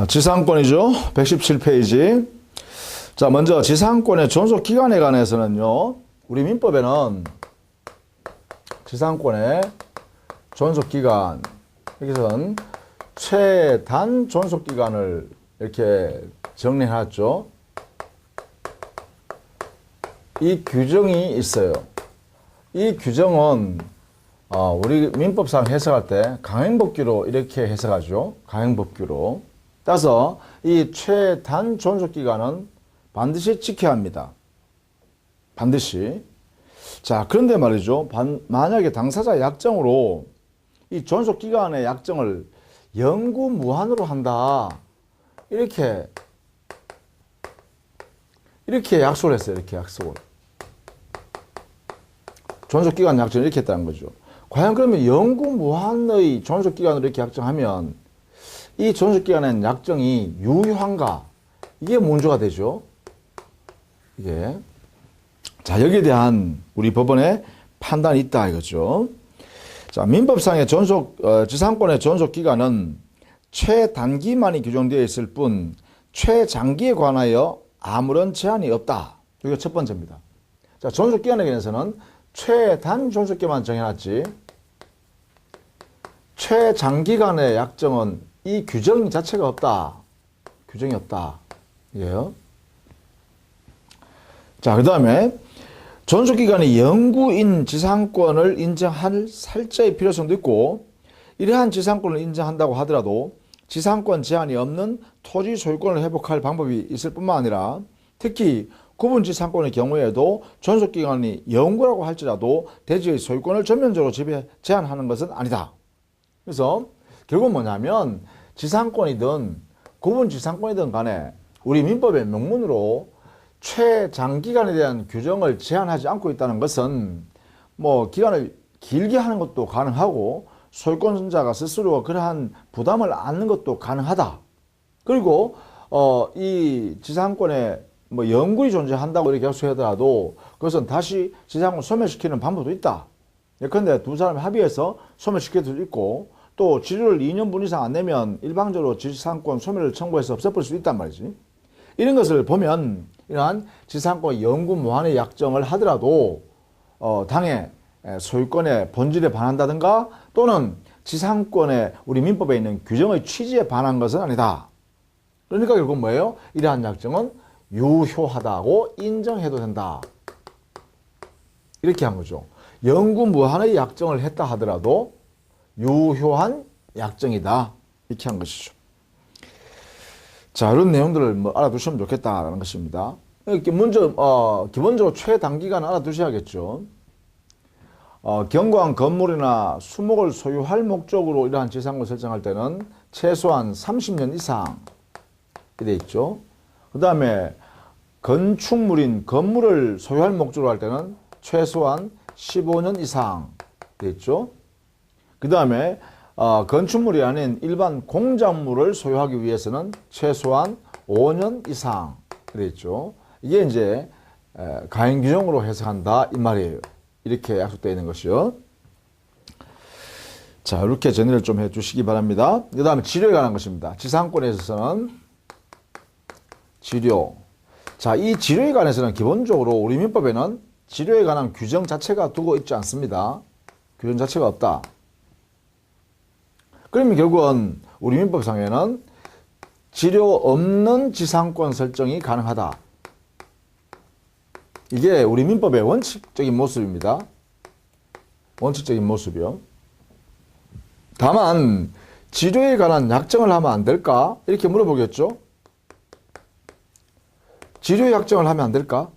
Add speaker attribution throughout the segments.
Speaker 1: 지상권이죠. 117페이지. 자, 먼저 지상권의 존속 기간에 관해서는요, 우리 민법에는 지상권의 존속 기간, 여기서는 최단 존속 기간을 이렇게 정리해놨죠. 이 규정이 있어요. 이 규정은 우리 민법상 해석할 때 강행법규로 이렇게 해석하죠. 강행법규로. 따라서 이 최단 존속 기간은 반드시 지켜야 합니다. 반드시. 자, 그런데 말이죠. 만약에 당사자 약정으로 이 존속 기간의 약정을 영구 무한으로 한다. 이렇게 약속을 했어요. 이렇게 약속을. 존속 기간 약정을 이렇게 했다는 거죠. 과연 그러면 영구 무한의 존속 기간으로 이렇게 약정하면 이 존속 기간의 약정이 유효한가? 이게 문제가 되죠. 이게. 자, 여기에 대한 우리 법원의 판단이 있다 이거죠. 자, 민법상의 지상권의 존속 기간은 최단기만이 규정되어 있을 뿐 최장기에 관하여 아무런 제한이 없다. 이게 첫 번째입니다. 자, 존속 기간에 관해서는 최단 존속 기간만 정해놨지 최장기간의 약정은 이 규정 자체가 없다. 규정이 없다. 이게요. 자, 그 다음에 존속기간이 영구인 지상권을 인정할 살자의 필요성도 있고, 이러한 지상권을 인정한다고 하더라도 지상권 제한이 없는 토지 소유권을 회복할 방법이 있을 뿐만 아니라 특히 구분 지상권의 경우에도 존속기간이 영구라고 할지라도 대지의 소유권을 전면적으로 제한하는 것은 아니다. 그래서 결국 뭐냐면 지상권이든 구분 지상권이든 간에 우리 민법의 명문으로 최장기간에 대한 규정을 제한하지 않고 있다는 것은 뭐 기간을 길게 하는 것도 가능하고 소유권자가 스스로 그러한 부담을 안는 것도 가능하다. 그리고 이 지상권에 뭐 영구히 존재한다고 이렇게 약속하더라도 그것은 다시 지상권 소멸시키는 방법도 있다. 예컨대 두 사람이 합의해서 소멸시킬 수도 있고 또 지료를 2년분 이상 안 내면 일방적으로 지상권 소멸을 청구해서 없애버릴 수도 있단 말이지. 이런 것을 보면 이러한 지상권 영구 무한의 약정을 하더라도 당의 소유권의 본질에 반한다든가 또는 지상권의 우리 민법에 있는 규정의 취지에 반한 것은 아니다. 그러니까 결국 뭐예요? 이러한 약정은 유효하다고 인정해도 된다. 이렇게 한 거죠. 영구 무한의 약정을 했다 하더라도 유효한 약정이다. 이렇게 한 것이죠. 자, 이런 내용들을 뭐 알아두시면 좋겠다라는 것입니다. 먼저, 기본적으로 최단기간 알아두셔야겠죠. 경관 건물이나 수목을 소유할 목적으로 이러한 지상권 설정할 때는 최소한 30년 이상 되어 있죠. 그 다음에 건축물인 건물을 소유할 목적으로 할 때는 최소한 15년 이상 되어 있죠. 그 다음에 건축물이 아닌 일반 공작물을 소유하기 위해서는 최소한 5년 이상 되어 있죠. 이게 이제 가행 규정으로 해석한다 이 말이에요. 이렇게 약속되어 있는 것이요. 자, 이렇게 정리를 좀 해주시기 바랍니다. 그 다음에 지료에 관한 것입니다. 지상권에 있어서는 지료. 자, 이 지료에 관해서는 기본적으로 우리 민법에는 지료에 관한 규정 자체가 두고 있지 않습니다. 규정 자체가 없다. 그러면 결국은 우리 민법상에는 지료 없는 지상권 설정이 가능하다. 이게 우리 민법의 원칙적인 모습입니다. 원칙적인 모습이요. 다만 지료에 관한 약정을 하면 안 될까? 이렇게 물어보겠죠. 지료 약정을 하면 안 될까?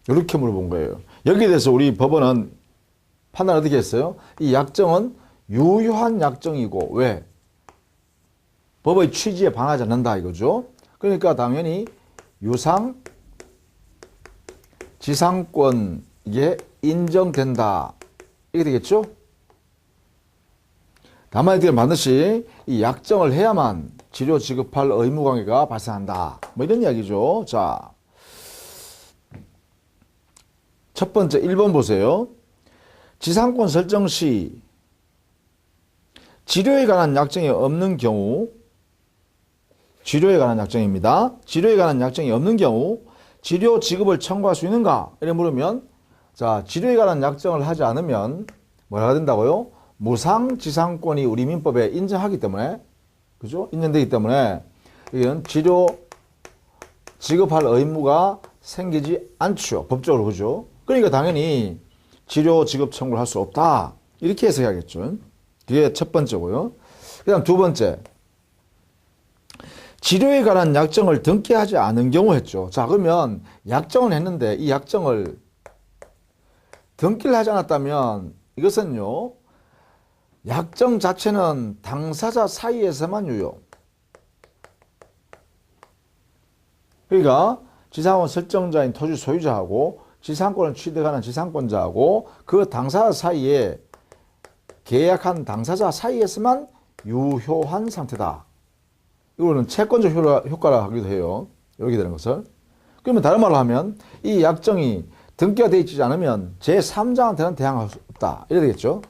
Speaker 1: 이렇게 물어본 거예요. 여기에 대해서 우리 법원은 판단을 어떻게 했어요? 이 약정은 유효한 약정이고 왜? 법의 취지에 반하지 않는다 이거죠. 그러니까 당연히 유상 지상권 이게 인정된다. 이게 되겠죠? 다만 이들은 반드시 이 약정을 해야만 지료 지급할 의무관계가 발생한다. 뭐 이런 이야기죠. 자, 첫 번째 1번 보세요. 지상권 설정 시 지료에 관한 약정이 없는 경우 치료에 관한 약정입니다. 치료에 관한 약정이 없는 경우 치료 지급을 청구할 수 있는가? 이렇게 물으면 자, 치료에 관한 약정을 하지 않으면 뭐가 된다고요? 무상지상권이 우리 민법에 인정하기 때문에 그죠? 인정되기 때문에 이건 치료 지급할 의무가 생기지 않죠. 법적으로 그죠? 그러니까 당연히 치료 지급 청구를 할 수 없다. 이렇게 해석해야겠죠. 그게 첫 번째고요. 그다음 두 번째. 치료에 관한 약정을 등기하지 않은 경우 했죠. 자, 그러면 약정을 했는데 이 약정을 등기를 하지 않았다면 이것은요. 약정 자체는 당사자 사이에서만 유효. 그러니까 지상권 설정자인 토지 소유자하고 지상권을 취득하는 지상권자하고 그 당사자 사이에 계약한 당사자 사이에서만 유효한 상태다. 이거는 채권적 효과라 하기도 해요. 이렇게 되는 것을. 그러면 다른 말로 하면 이 약정이 등기가 되어 있지 않으면 제3자한테는 대항할 수 없다. 이래 되겠죠.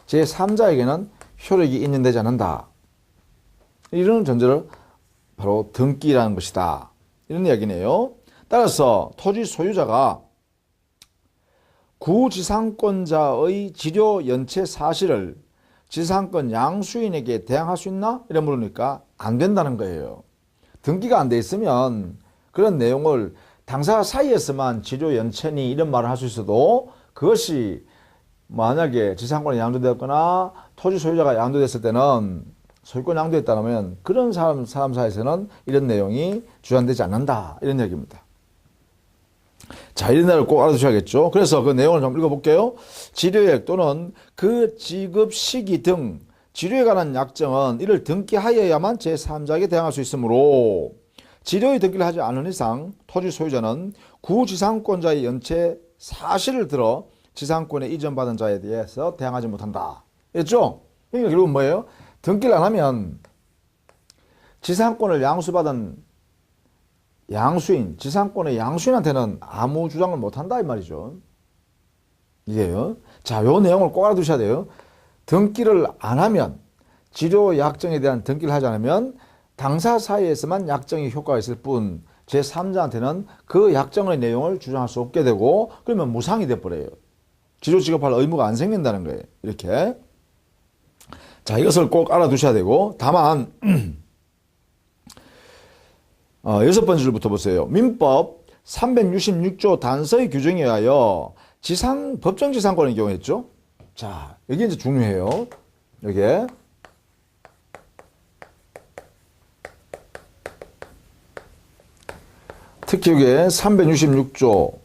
Speaker 1: 제3자에게는 효력이 인정되지 않는다. 이런 전제를 바로 등기라는 것이다. 이런 이야기네요. 따라서 토지 소유자가 구지상권자의 지료 연체 사실을 지상권 양수인에게 대항할 수 있나? 이래 물으니까 안 된다는 거예요. 등기가 안 돼 있으면 그런 내용을 당사자 사이에서만 지료 연체니 이런 말을 할 수 있어도 그것이 만약에 지상권이 양도되었거나 토지 소유자가 양도됐을 때는 소유권 양도했다면 그런 사람 사이에서는 이런 내용이 주장되지 않는다. 이런 얘기입니다. 자, 이런 내용을 꼭 알아두셔야겠죠. 그래서 그 내용을 좀 읽어볼게요. 지료액 또는 그 지급 시기 등 지료에 관한 약정은 이를 등기하여야만 제3자에게 대항할 수 있으므로 지료의 등기를 하지 않은 이상 토지 소유자는 구지상권자의 연체 사실을 들어 지상권에 이전받은 자에 대해서 대항하지 못한다. 됐죠? 그러니까 결국은 뭐예요? 등기를 안 하면 지상권을 양수받은 양수인, 지상권의 양수인한테는 아무 주장을 못한다 이 말이죠. 이게요. 자, 요 내용을 꼭 알아두셔야 돼요. 등기를 안 하면, 지료 약정에 대한 등기를 하지 않으면 당사 사이에서만 약정이 효과가 있을 뿐 제3자한테는 그 약정의 내용을 주장할 수 없게 되고 그러면 무상이 돼버려요. 지료 지급할 의무가 안 생긴다는 거예요. 이렇게. 자, 이것을 꼭 알아두셔야 되고 다만 여섯 번째 줄부터 보세요. 민법 366조 단서의 규정에 의하여 법정 지상권의 경우였죠. 자, 여기 이제 중요해요. 여기에. 특히 여기에 366조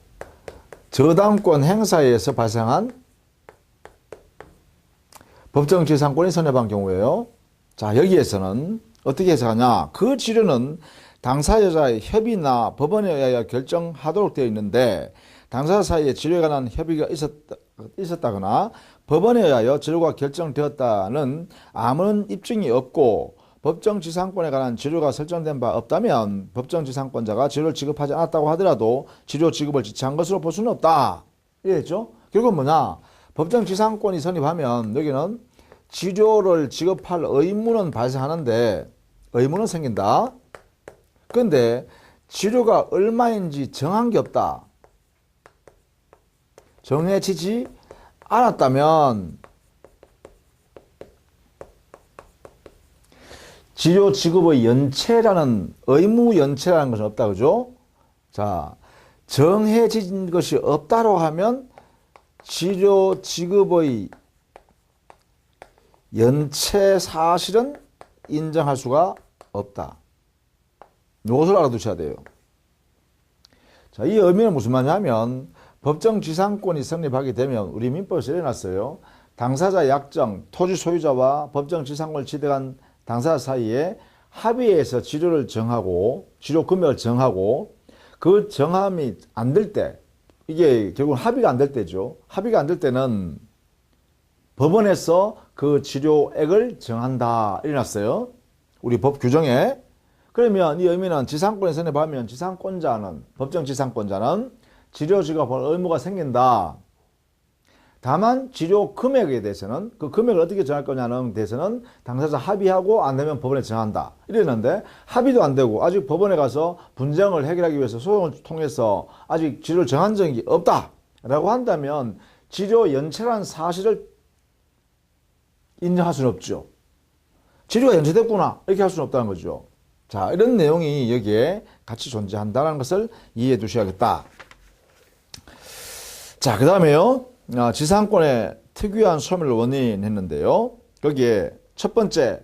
Speaker 1: 저당권 행사에서 발생한 법정 지상권이 선회한 경우에요. 자, 여기에서는 어떻게 해석하냐. 그 지료는 당사자의 협의나 법원에 의하여 결정하도록 되어 있는데 당사자 사이에 지료에 관한 협의가 있었다거나 법원에 의하여 지료가 결정되었다는 아무런 입증이 없고 법정지상권에 관한 지료가 설정된 바 없다면 법정지상권자가 지료를 지급하지 않았다고 하더라도 지료 지급을 지체한 것으로 볼 수는 없다. 이해했죠? 결국은 뭐냐? 법정지상권이 성립하면 여기는 지료를 지급할 의무는 발생하는데 의무는 생긴다. 그런데 지료가 얼마인지 정한 게 없다. 정해지지 않았다면 지료 지급의 연체라는 의무 연체라는 것은 없다. 그죠? 자, 정해진 것이 없다고 하면 지료 지급의 연체 사실은 인정할 수가 없다. 이것을 알아두셔야 돼요. 자, 이 의미는 무슨 말이냐면 법정지상권이 성립하게 되면 우리 민법에서 일어났어요. 당사자 약정, 토지 소유자와 법정지상권을 취득한 당사자 사이에 합의해서 지료를 정하고 지료 금액을 정하고 그 정함이 안 될 때 이게 결국 합의가 안 될 때죠. 합의가 안 될 때는 법원에서 그 지료액을 정한다. 일어났어요. 우리 법 규정에. 그러면 이 의미는 지상권에 선입하면 법정 지상권자는 지료 지급할 의무가 생긴다. 다만 치료 금액에 대해서는 그 금액을 어떻게 정할 거냐는 대해서는 당사자 합의하고 안 되면 법원에 정한다. 이랬는데 합의도 안 되고 아직 법원에 가서 분쟁을 해결하기 위해서 소송을 통해서 아직 치료를 정한 적이 없다라고 한다면 치료 연체라는 사실을 인정할 수는 없죠. 치료가 연체됐구나 이렇게 할 수는 없다는 거죠. 자, 이런 내용이 여기에 같이 존재한다는 것을 이해해 두셔야겠다. 자, 그 다음에요. 지상권의 특유한 소멸 원인 했는데요. 거기에 첫 번째,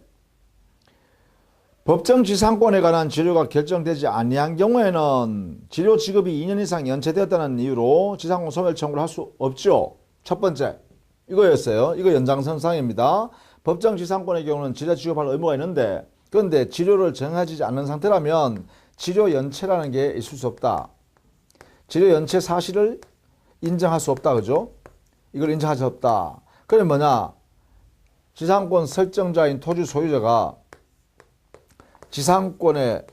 Speaker 1: 법정 지상권에 관한 치료가 결정되지 아니한 경우에는 치료 지급이 2년 이상 연체되었다는 이유로 지상권 소멸 청구를 할 수 없죠. 첫 번째, 이거였어요. 이거 연장선상입니다. 법정 지상권의 경우는 치료 지급할 의무가 있는데, 그런데 치료를 정해지지 않는 상태라면 치료 연체라는 게 있을 수 없다. 치료 연체 사실을 인정할 수 없다. 그죠? 이걸 인정할 수 없다. 그럼 뭐냐? 지상권 설정자인 토지 소유자가 지상권의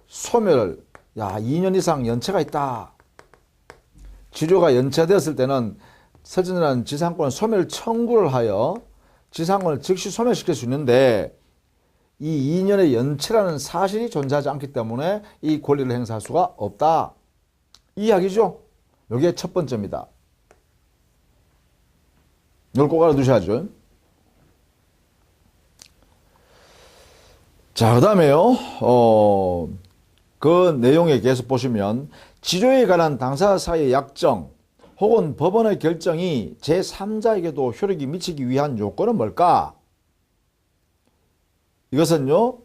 Speaker 1: 소멸을 2년 이상 연체가 있다. 치료가 연체되었을 때는 설정자는 지상권 소멸 청구를 하여 지상권을 즉시 소멸시킬 수 있는데 이 2년의 연체라는 사실이 존재하지 않기 때문에 이 권리를 행사할 수가 없다. 이 이야기죠. 이게 첫 번째입니다. 이걸 꼭 알아두셔야죠. 자, 그 다음에요. 그 내용에 계속 보시면 치료에 관한 당사자 사이의 약정 혹은 법원의 결정이 제3자에게도 효력이 미치기 위한 요건은 뭘까? 이것은요,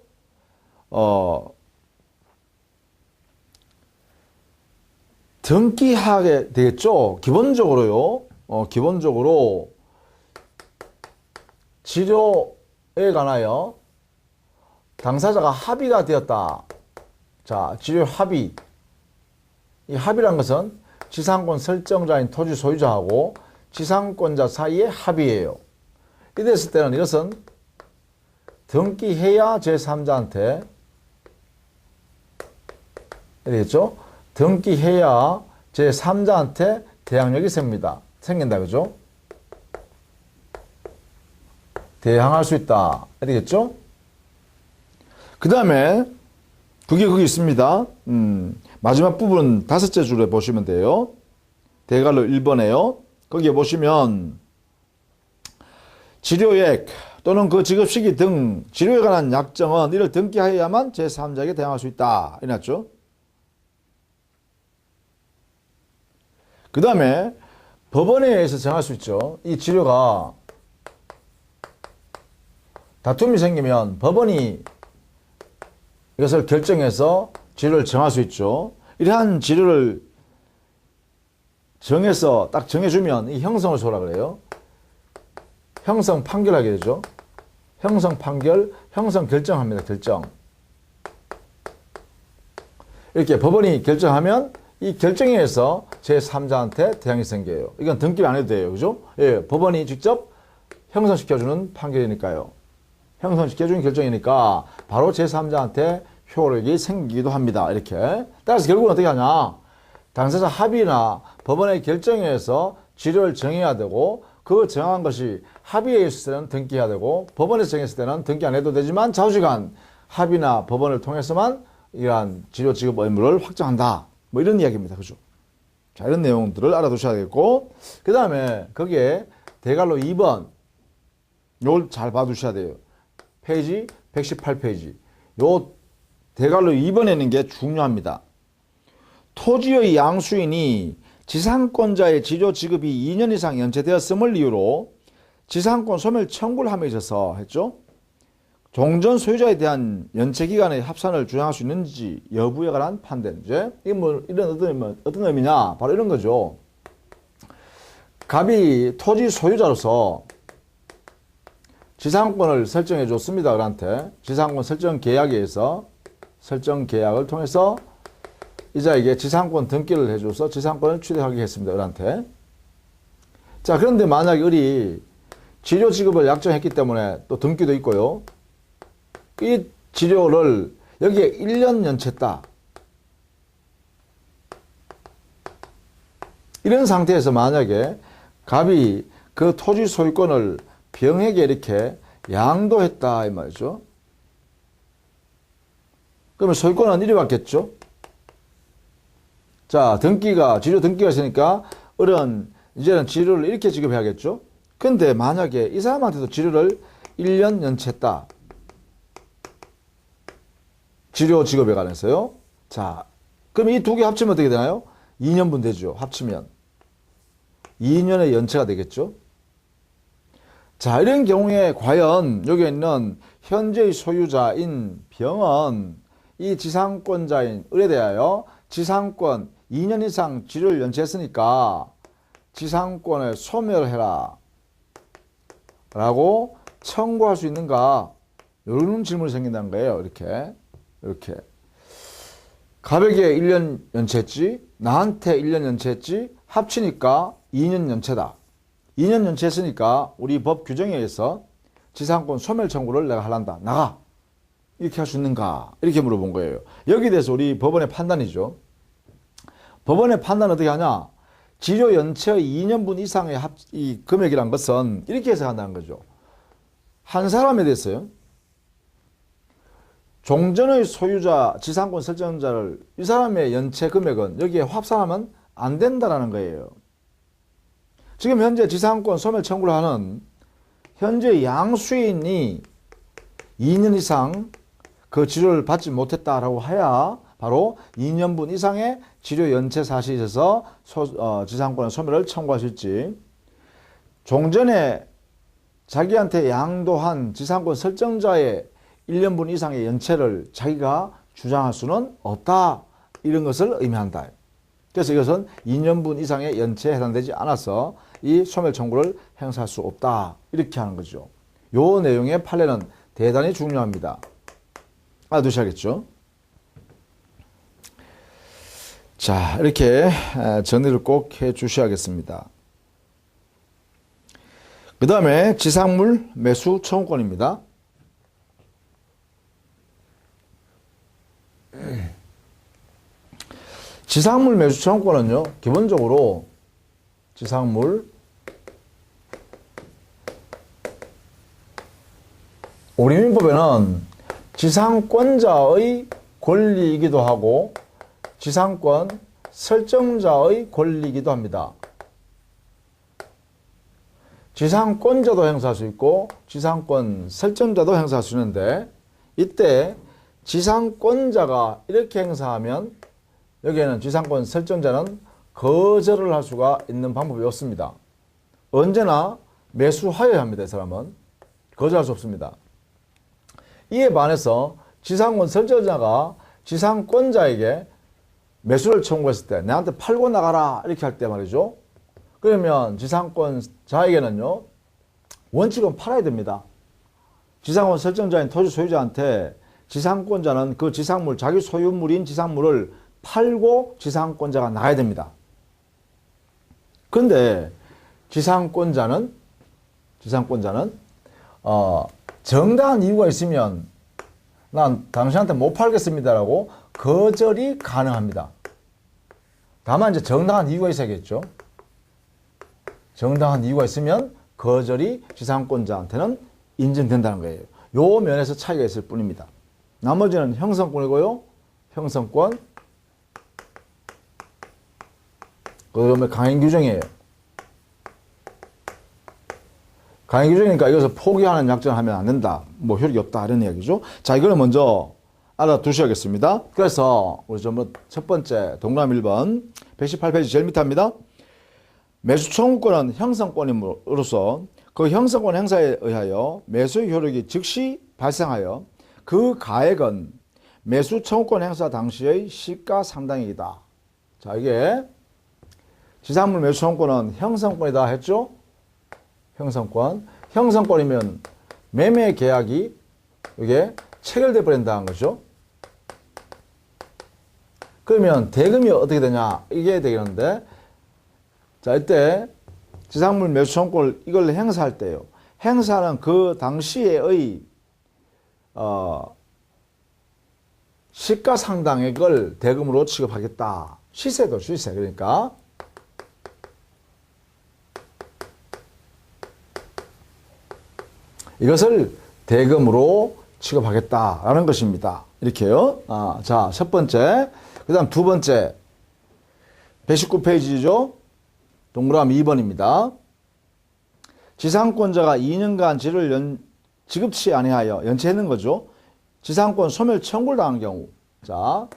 Speaker 1: 등기하게 되겠죠. 기본적으로요. 기본적으로 치료에 관하여 당사자가 합의가 되었다. 자, 치료 합의. 이 합의란 것은 지상권 설정자인 토지 소유자하고 지상권자 사이의 합의예요. 이랬을 때는 이것은 등기해야 제3자한테 되겠죠? 등기해야 제3자한테 대항력이 생긴다. 그죠? 대항할 수 있다. 알겠죠? 그 다음에 그게 거기 있습니다. 마지막 부분 5째 줄에 보시면 돼요. 대괄호 1번에요. 거기에 보시면 치료액 또는 그 지급 시기 등 치료에 관한 약정은 이를 등기하여야만 제3자에게 대항할 수 있다. 이랬죠. 그 다음에 법원에 의해서 정할 수 있죠. 이 치료가 다툼이 생기면 법원이 이것을 결정해서 치료를 정할 수 있죠. 이러한 치료를 정해서 딱 정해주면 이 형성을 소라 그래요. 형성 판결하게 되죠. 형성 판결, 형성 결정합니다. 결정. 이렇게 법원이 결정하면 이 결정에 의해서 제3자한테 대항이 생겨요. 이건 등기를 안 해도 돼요. 그죠? 예, 법원이 직접 형성시켜주는 판결이니까요. 형성시켜주는 결정이니까 바로 제3자한테 효력이 생기기도 합니다. 이렇게. 따라서 결국은 어떻게 하냐. 당사자 합의나 법원의 결정에 의해서 치료를 정해야 되고 그 정한 것이 합의에 있을 때는 등기해야 되고 법원에서 정했을 때는 등기 안 해도 되지만 좌우지간 합의나 법원을 통해서만 이러한 치료 지급 의무를 확정한다. 뭐 이런 이야기입니다. 그죠? 자, 이런 내용들을 알아두셔야겠고 그 다음에 거기에 대괄호 2번 요걸 잘 봐두셔야 돼요. 페이지 118페이지. 요 대괄호 2번에 있는 게 중요합니다. 토지의 양수인이 지상권자의 치료 지급이 2년 이상 연체되었음을 이유로 지상권 소멸 청구를 함에 있어서 했죠. 종전 소유자에 대한 연체 기간의 합산을 주장할 수 있는지 여부에 관한 판단. 이제 이게 뭐 이런 어떤 의미냐? 바로 이런 거죠. 갑이 토지 소유자로서 지상권을 설정해 줬습니다. 그한테 지상권 설정 계약에 의해서 설정 계약을 통해서 이자에게 지상권 등기를 해줘서 지상권을 취득하게 했습니다. 을한테. 자, 그런데 만약에 을이 치료 지급을 약정했기 때문에 또 등기도 있고요. 이 치료를 여기에 1년 연체했다. 이런 상태에서 만약에 갑이 그 토지 소유권을 병에게 이렇게 양도했다 이 말이죠. 그러면 소유권은 이리 왔겠죠. 자, 지료 등기가 있으니까 이제는 지료를 이렇게 지급해야겠죠. 근데 만약에 이 사람한테도 지료를 1년 연체했다. 지료 지급에 관해서요. 자, 그럼 이 두 개 합치면 어떻게 되나요? 2년분 되죠. 합치면. 2년의 연체가 되겠죠. 자, 이런 경우에 과연 여기 있는 현재의 소유자인 병은 이 지상권자인 을에 대하여 지상권 2년 이상 지료를 연체했으니까 지상권을 소멸해라 라고 청구할 수 있는가? 이런 질문이 생긴다는 거예요. 이렇게. 가백에 1년 연체했지, 나한테 1년 연체했지, 합치니까 2년 연체다. 2년 연체했으니까 우리 법 규정에 의해서 지상권 소멸 청구를 내가 하란다. 나가. 이렇게 할 수 있는가? 이렇게 물어본 거예요. 여기에 대해서 우리 법원의 판단이죠. 법원의 판단은 어떻게 하냐? 지료 연체의 2년분 이상의 이 금액이란 것은 이렇게 해석한다는 거죠. 한 사람에 대해서요. 종전의 소유자, 지상권 설정자를 이 사람의 연체 금액은 여기에 합산하면 안 된다라는 거예요. 지금 현재 지상권 소멸 청구를 하는 현재 양수인이 2년 이상 그 지료를 받지 못했다라고 해야 바로 2년분 이상의 지료 연체 사실이 있어서 지상권 소멸을 청구할 수 있지. 종전에 자기한테 양도한 지상권 설정자의 1년분 이상의 연체를 자기가 주장할 수는 없다. 이런 것을 의미한다. 그래서 이것은 2년분 이상의 연체에 해당되지 않아서 이 소멸 청구를 행사할 수 없다. 이렇게 하는 거죠. 요 내용의 판례는 대단히 중요합니다. 알아두셔야겠죠. 자, 이렇게 정리를 꼭 해 주셔야겠습니다. 그 다음에 지상물 매수 청구권입니다. 지상물 매수 청구권은요, 기본적으로 지상물 우리 민법에는 지상권자의 권리이기도 하고 지상권 설정자의 권리이기도 합니다. 지상권자도 행사할 수 있고 지상권 설정자도 행사할 수 있는데 이때 지상권자가 이렇게 행사하면 여기에는 지상권 설정자는 거절을 할 수가 있는 방법이 없습니다. 언제나 매수하여야 합니다. 이 사람은 거절할 수 없습니다. 이에 반해서 지상권 설정자가 지상권자에게 매수를 청구했을 때 내한테 팔고 나가라 이렇게 할 때 말이죠. 그러면 지상권자에게는요 원칙은 팔아야 됩니다. 지상권 설정자인 토지 소유자한테 지상권자는 그 지상물 자기 소유물인 지상물을 팔고 지상권자가 나가야 됩니다. 그런데 지상권자는 정당한 이유가 있으면 난 당신한테 못 팔겠습니다라고 거절이 가능합니다. 다만 이제 정당한 이유가 있어야겠죠. 정당한 이유가 있으면 거절이 지상권자한테는 인정된다는 거예요. 요 면에서 차이가 있을 뿐입니다. 나머지는 형성권이고요. 형성권. 그다음에 강행 규정이에요. 강행 규정이니까 이것을 포기하는 약정을 하면 안 된다. 뭐 효력이 없다 이런 이야기죠. 자, 이거는 먼저 알아두셔야겠습니다. 그래서 우리 첫 번째 동그라미 1번 118페이지 제일 밑입니다. 매수 청구권은 형성권임으로써 그 형성권 행사에 의하여 매수 효력이 즉시 발생하여 그 가액은 매수 청구권 행사 당시의 시가상당액이다. 자, 이게 지상물 매수 청구권은 형성권이다 했죠? 형성권. 형성권이면 매매 계약이 이게 체결돼 버린다는 거죠. 그러면 대금이 어떻게 되냐? 이게 되겠는데, 자, 이때 지상물 매수 청구권을 이걸 행사할 때요. 행사는 그 당시의 시가상당액을 대금으로 취급하겠다. 시세도 시세. 그러니까 이것을 대금으로 취급하겠다라는 것입니다. 이렇게요. 자, 첫 번째. 그 다음 두 번째. 119페이지죠. 동그라미 2번입니다. 지상권자가 2년간 지를 지급치 아니하여 연체했는 거죠. 지상권 소멸 청구를 당한 경우. 자,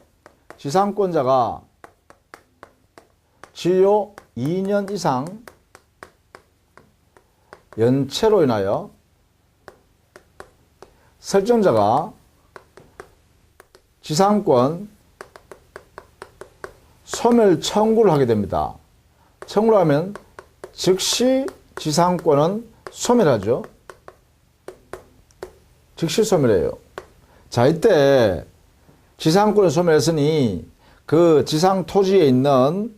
Speaker 1: 지상권자가 지료 2년 이상 연체로 인하여 설정자가 지상권 소멸 청구를 하게 됩니다. 청구를 하면 즉시 지상권은 소멸하죠. 즉시 소멸해요. 자, 이때 지상권을 소멸했으니 그 지상 토지에 있는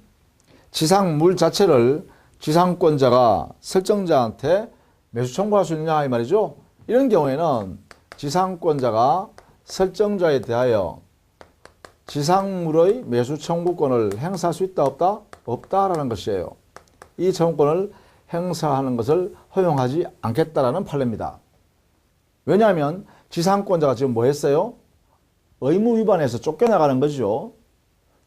Speaker 1: 지상물 자체를 지상권자가 설정자한테 매수 청구할 수 있느냐 이 말이죠. 이런 경우에는 지상권자가 설정자에 대하여 지상물의 매수 청구권을 행사할 수 있다 없다? 없다라는 것이에요. 이 청구권을 행사하는 것을 허용하지 않겠다라는 판례입니다. 왜냐하면 지상권자가 지금 뭐 했어요? 의무 위반해서 쫓겨나가는 거죠.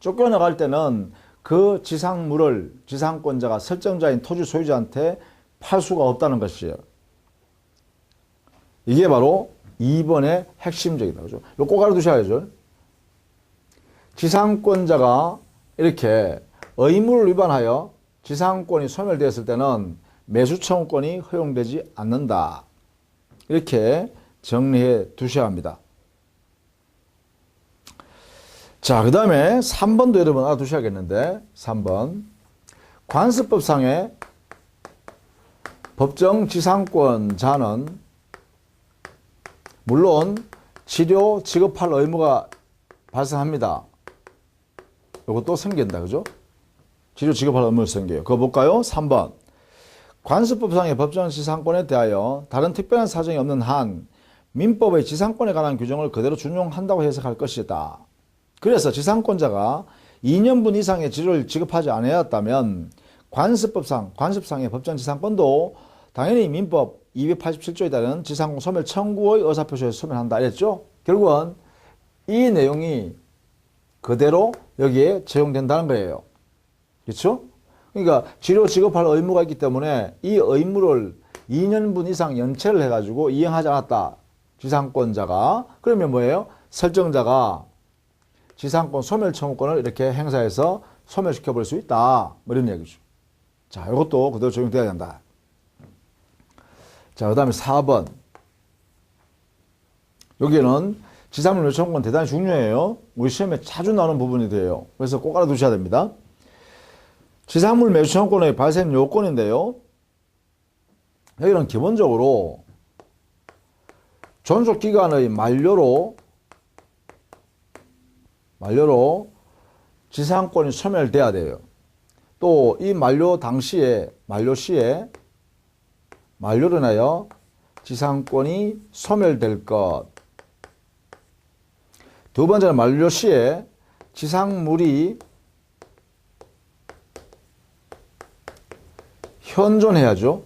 Speaker 1: 쫓겨나갈 때는 그 지상물을 지상권자가 설정자인 토지 소유자한테 팔 수가 없다는 것이에요. 이게 바로 2번의 핵심적이다. 그죠? 이거 꼭 알아두셔야죠. 지상권자가 이렇게 의무를 위반하여 지상권이 소멸되었을 때는 매수 청구권이 허용되지 않는다. 이렇게 정리해 두셔야 합니다. 자, 그 다음에 3번도 여러분 알아두셔야겠는데 3번 관습법상의 법정 지상권자는 물론 치료 지급할 의무가 발생합니다. 이것도 생긴다. 그죠? 치료 지급할 의무가 생겨요. 그거 볼까요? 3번 관습법상의 법정 지상권에 대하여 다른 특별한 사정이 없는 한 민법의 지상권에 관한 규정을 그대로 준용한다고 해석할 것이다. 그래서 지상권자가 2년분 이상의 치료를 지급하지 않았다면 관습상의 법정 지상권도 당연히 민법 287조에 따른 지상권 소멸 청구의 의사표시에서 소멸한다 이랬죠. 결국은 이 내용이 그대로 여기에 적용된다는 거예요. 그렇죠? 그러니까 치료 지급할 의무가 있기 때문에 이 의무를 2년분 이상 연체를 해가지고 이행하지 않았다. 지상권자가. 그러면 뭐예요? 설정자가 지상권 소멸 청구권을 이렇게 행사해서 소멸시켜버릴 수 있다. 뭐 이런 얘기죠. 자, 이것도 그대로 적용돼야 된다. 자, 그 다음에 4번. 여기는 지상물 매수 청구권 대단히 중요해요. 우리 시험에 자주 나오는 부분이 돼요. 그래서 꼭 알아두셔야 됩니다. 지상물 매수 청구권의 발생 요건인데요. 여기는 기본적으로 존속기간의 만료로 지상권이 소멸돼야 돼요. 또 이 만료 당시에, 만료 시에 만료로 인하여 지상권이 소멸될 것. 두 번째는 만료 시에 지상물이 현존해야죠.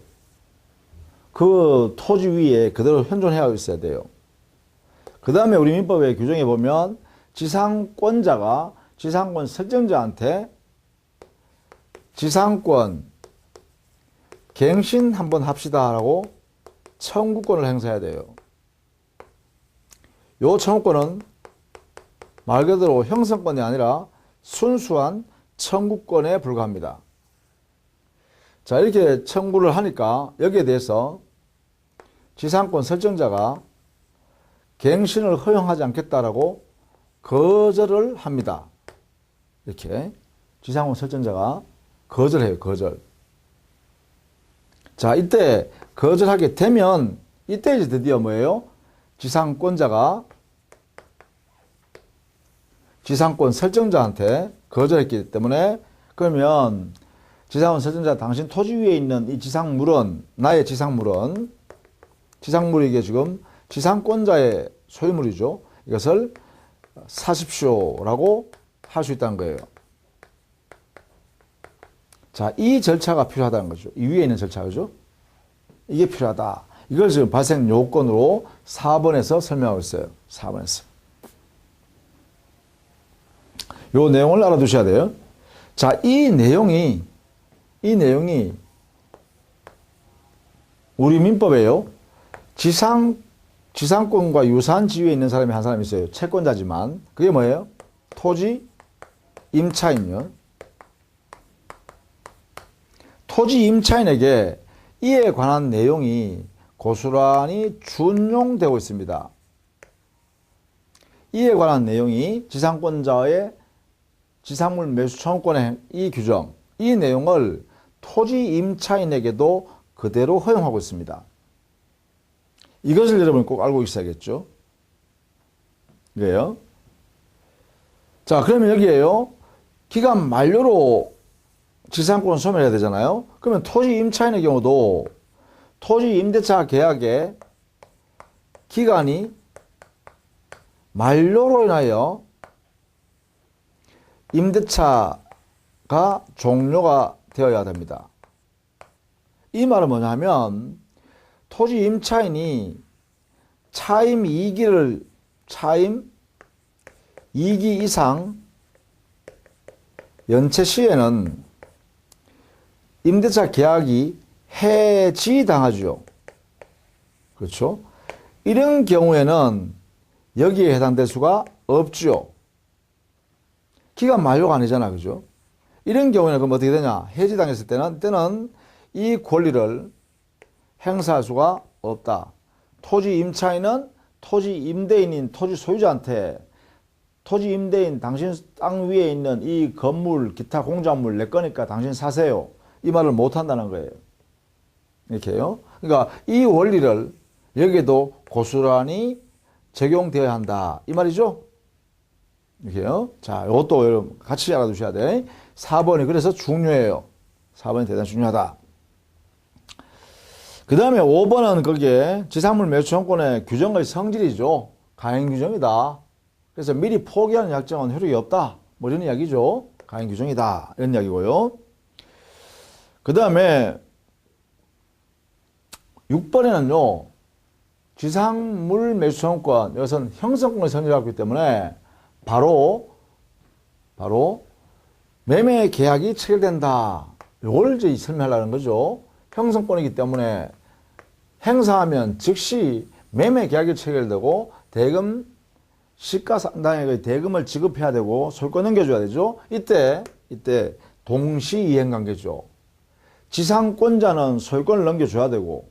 Speaker 1: 그 토지 위에 그대로 현존해야 있어야 돼요. 그 다음에 우리 민법의 규정에 보면 지상권자가 지상권 설정자한테 지상권 갱신 한번 합시다 라고 청구권을 행사해야 돼요. 요 청구권은 말 그대로 형성권이 아니라 순수한 청구권에 불과합니다. 자, 이렇게 청구를 하니까 여기에 대해서 지상권 설정자가 갱신을 허용하지 않겠다라고 거절을 합니다. 이렇게 지상권 설정자가 거절해요. 거절. 자, 이때 거절하게 되면 이때 이제 드디어 뭐예요? 지상권자가 지상권 설정자한테 거절했기 때문에 그러면 지상권 설정자 당신 토지 위에 있는 이 지상물은 나의 지상물은 지상물이 이게 지금 지상권자의 소유물이죠. 이것을 사십시오라고 할 수 있다는 거예요. 자, 이 절차가 필요하다는 거죠. 이 위에 있는 절차, 그죠? 이게 필요하다. 이걸 지금 발생 요건으로 4번에서 설명하고 있어요. 4번에서. 요 내용을 알아두셔야 돼요. 자, 이 내용이 우리 민법에요. 지상권과 유사한 지위에 있는 사람이 한 사람 있어요. 채권자지만. 그게 뭐예요? 토지 임차인이요. 토지 임차인에게 이에 관한 내용이 고스란히 준용되고 있습니다. 이에 관한 내용이 지상권자의 지상물 매수 청구권의 이 규정, 이 내용을 토지 임차인에게도 그대로 허용하고 있습니다. 이것을 여러분 꼭 알고 있어야겠죠. 이게요. 자, 그러면 여기에요. 기간 만료로 지상권을 소멸해야 되잖아요. 그러면 토지 임차인의 경우도 토지 임대차 계약의 기간이 만료로 인하여 임대차가 종료가 되어야 됩니다. 이 말은 뭐냐면 토지 임차인이 차임 2기 이상 연체 시에는 임대차 계약이 해지당하죠. 그렇죠? 이런 경우에는 여기에 해당될 수가 없죠. 기간 만료가 아니잖아. 그죠? 이런 경우에는 그럼 어떻게 되냐? 해지당했을 때는 이 권리를 행사할 수가 없다. 토지 임차인은 토지 임대인인 토지 소유자한테 토지 임대인 당신 땅 위에 있는 이 건물, 기타 공작물 내 거니까 당신 사세요. 이 말을 못 한다는 거예요. 이렇게요. 그러니까 이 원리를 여기에도 고스란히 적용되어야 한다. 이 말이죠. 이렇게요. 자, 이것도 여러분 같이 알아두셔야 돼. 4번이 그래서 중요해요. 4번이 대단히 중요하다. 그 다음에 5번은 거기에 지상물 매수 청구권의 규정의 성질이죠. 가행 규정이다. 그래서 미리 포기하는 약정은 효력이 없다. 뭐 이런 이야기죠. 가행 규정이다. 이런 이야기고요. 그 다음에 6번에는요. 지상물 매수 청구권, 이것은 형성권을 성립하고 있기 때문에 바로 매매 계약이 체결된다. 이걸 이제 설명하려는 거죠. 형성권이기 때문에 행사하면 즉시 매매 계약이 체결되고 대금 시가상당액의 대금을 지급해야 되고 소유권 넘겨줘야 되죠. 이때 동시 이행 관계죠. 지상권자는 소유권을 넘겨줘야 되고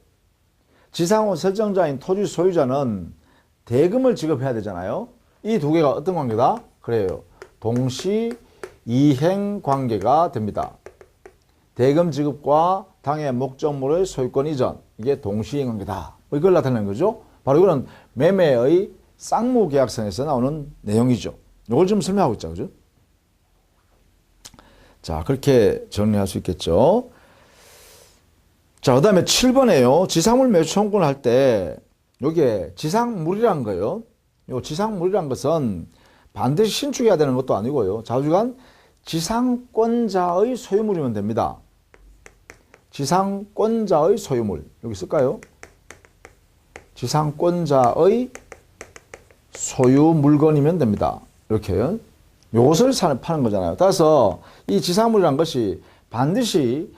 Speaker 1: 지상권 설정자인 토지 소유자는 대금을 지급해야 되잖아요. 이 두 개가 어떤 관계다? 그래요. 동시 이행 관계가 됩니다. 대금 지급과 당해 목적물의 소유권 이전, 이게 동시이행 관계다. 이걸 나타내는 거죠. 바로 이거는 매매의 쌍무계약성에서 나오는 내용이죠. 이걸 좀 설명하고 있죠. 그죠? 자, 그렇게 정리할 수 있겠죠. 자, 그 다음에 7번에요. 지상물 매수 청구를 할 때, 요게 지상물이란 거예요. 요 지상물이란 것은 반드시 신축해야 되는 것도 아니고요. 좌우지간 지상권자의 소유물이면 됩니다. 지상권자의 소유물. 여기 쓸까요? 지상권자의 소유 물건이면 됩니다. 이렇게. 요것을 파는 거잖아요. 따라서 이 지상물이란 것이 반드시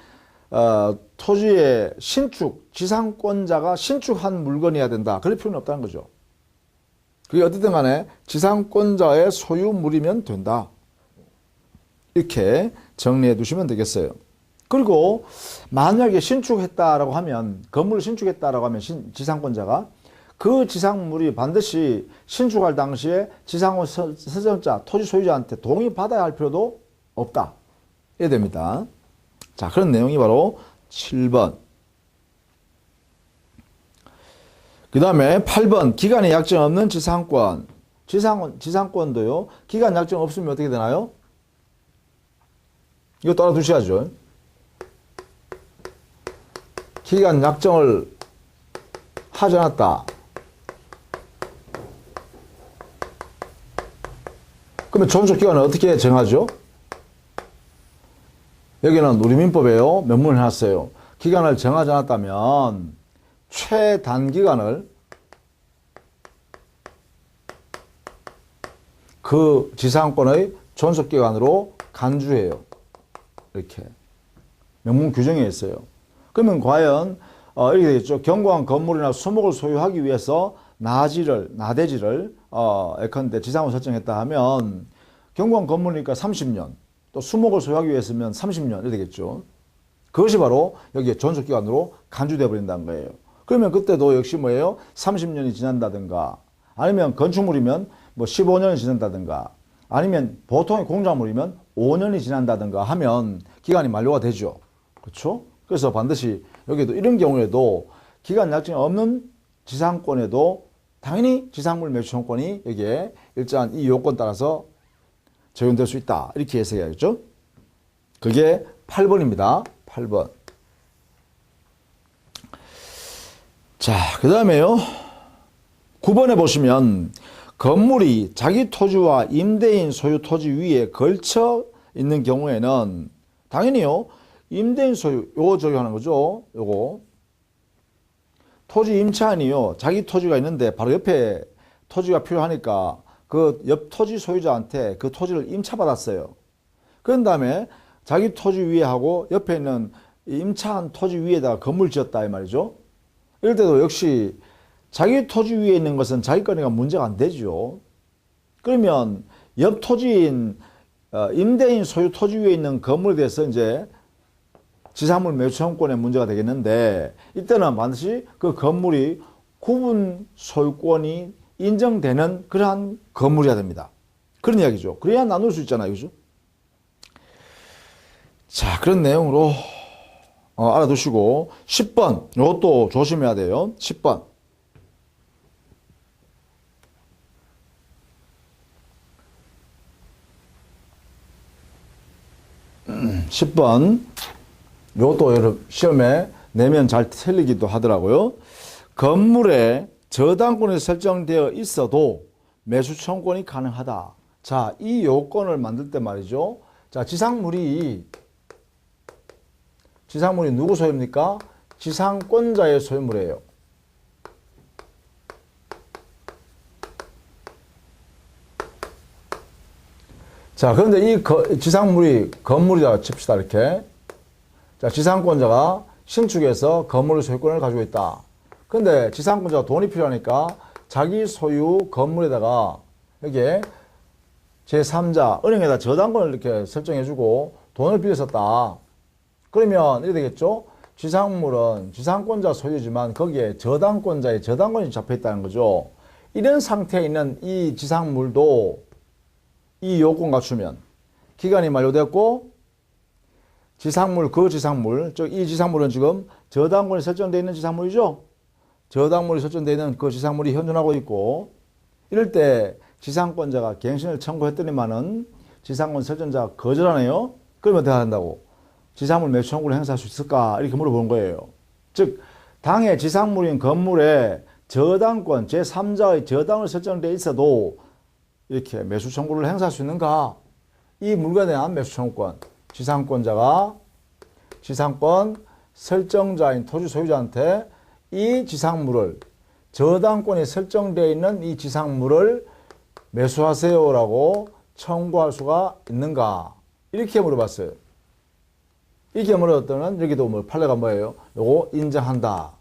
Speaker 1: 토지의 지상권자가 신축한 물건이어야 된다. 그럴 필요는 없다는 거죠. 그게 어쨌든 간에 지상권자의 소유물이면 된다. 이렇게 정리해 두시면 되겠어요. 그리고 만약에 신축했다라고 하면, 건물을 신축했다라고 하면 지상권자가 그 지상물이 반드시 신축할 당시에 지상권 설정자, 토지 소유자한테 동의받아야 할 필요도 없다. 이래 됩니다. 자, 그런 내용이 바로 7번. 그 다음에 8번. 기간에 약정 없는 지상권. 지상권도요. 기간 약정 없으면 어떻게 되나요? 이거 알아두셔야죠. 기간 약정을 하지 않았다. 그러면 존속기간을 어떻게 정하죠? 여기는 우리 민법에요. 명문을 해놨어요. 기간을 정하지 않았다면 최단기간을 그 지상권의 존속기간으로 간주해요. 이렇게 명문 규정에 있어요. 그러면 과연 이렇게 되겠죠. 견고한 건물이나 수목을 소유하기 위해서 나대지를 예컨대 지상으로 설정했다 하면 견고한 건물이니까 30년, 또 수목을 소유하기 위해서면 30년 이렇게 되겠죠. 그것이 바로 여기에 존속기간으로 간주되어 버린다는 거예요. 그러면 그때도 역시 뭐예요? 30년이 지난다든가, 아니면 건축물이면 뭐 15년이 지난다든가, 아니면 보통의 공작물이면 5년이 지난다든가 하면 기간이 만료가 되죠. 그렇죠? 그래서 반드시 여기도 이런 경우에도 기간 약정이 없는 지상권에도 당연히 지상물 매수 청구권이 여기에 일정한 이 요건 따라서 적용될 수 있다. 이렇게 해석해야겠죠. 그게 8번입니다. 8번. 자, 그 다음에요. 9번에 보시면 건물이 자기 토지와 임대인 소유 토지 위에 걸쳐 있는 경우에는 당연히요. 임대인 소유 요거 적용하는 거죠. 요거. 토지 임차인이요. 자기 토지가 있는데 바로 옆에 토지가 필요하니까 그 옆 토지 소유자한테 그 토지를 임차받았어요. 그런 다음에 자기 토지 위에 하고 옆에 있는 임차한 토지 위에다가 건물 지었다 이 말이죠. 이럴 때도 역시 자기 토지 위에 있는 것은 자기 거니까 문제가 안 되죠. 그러면 옆 토지인 임대인 소유 토지 위에 있는 건물에 대해서 이제 지상물 매수청구권의 문제가 되겠는데 이때는 반드시 그 건물이 구분 소유권이 인정되는 그러한 건물이어야 됩니다. 그런 이야기죠. 그래야 나눌 수 있잖아요. 그죠? 자, 그런 내용으로 알아두시고 10번 이것도 조심해야 돼요. 10번 10번 이것도 여러분 시험에 내면 잘 틀리기도 하더라고요. 건물에 저당권이 설정되어 있어도 매수 청구권이 가능하다. 자, 이 요건을 만들 때 말이죠. 자, 지상물이 누구 소유입니까? 지상권자의 소유물이에요. 자, 그런데 이 지상물이 건물이라고 칩시다, 이렇게. 자, 지상권자가 신축해서 건물 소유권을 가지고 있다. 근데 지상권자가 돈이 필요하니까 자기 소유 건물에다가 여기에 제3자 은행에다 저당권을 이렇게 설정해주고 돈을 빌렸었다. 그러면 이렇게 되겠죠? 지상물은 지상권자 소유지만 거기에 저당권자의 저당권이 잡혀있다는 거죠. 이런 상태에 있는 이 지상물도 이 요건 갖추면 기간이 만료됐고 그 지상물, 즉 이 지상물은 지금 저당권이 설정되어 있는 지상물이죠. 저당물이 설정되어 있는 그 지상물이 현존하고 있고 이럴 때 지상권자가 갱신을 청구했더니만은 지상권 설정자가 거절하네요. 그러면 어떻게 한다고? 지상물 매수 청구를 행사할 수 있을까? 이렇게 물어보는 거예요. 즉 당의 지상물인 건물에 저당권, 제3자의 저당을 설정되어 있어도 이렇게 매수 청구를 행사할 수 있는가? 이 물건에 대한 매수 청구권. 지상권자가 지상권 설정자인 토지 소유자한테 이 지상물을 저당권이 설정되어 있는 이 지상물을 매수하세요라고 청구할 수가 있는가? 이렇게 물어봤어요. 이렇게 물어봤더니 여기도 뭐 판례가 뭐예요? 요거 인정한다.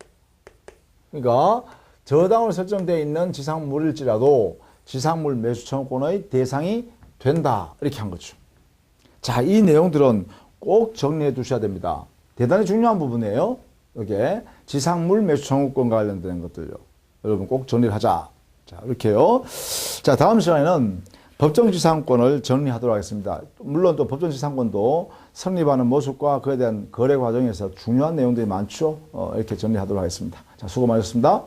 Speaker 1: 그러니까 저당으로 설정되어 있는 지상물일지라도 지상물 매수 청구권의 대상이 된다. 이렇게 한 거죠. 자, 이 내용들은 꼭 정리해 두셔야 됩니다. 대단히 중요한 부분이에요. 여기에 지상물 매수 청구권과 관련된 것들요. 여러분 꼭 정리를 하자. 자, 이렇게요. 자, 다음 시간에는 법정지상권을 정리하도록 하겠습니다. 물론 또 법정지상권도 성립하는 모습과 그에 대한 거래 과정에서 중요한 내용들이 많죠. 이렇게 정리하도록 하겠습니다. 자, 수고 많으셨습니다.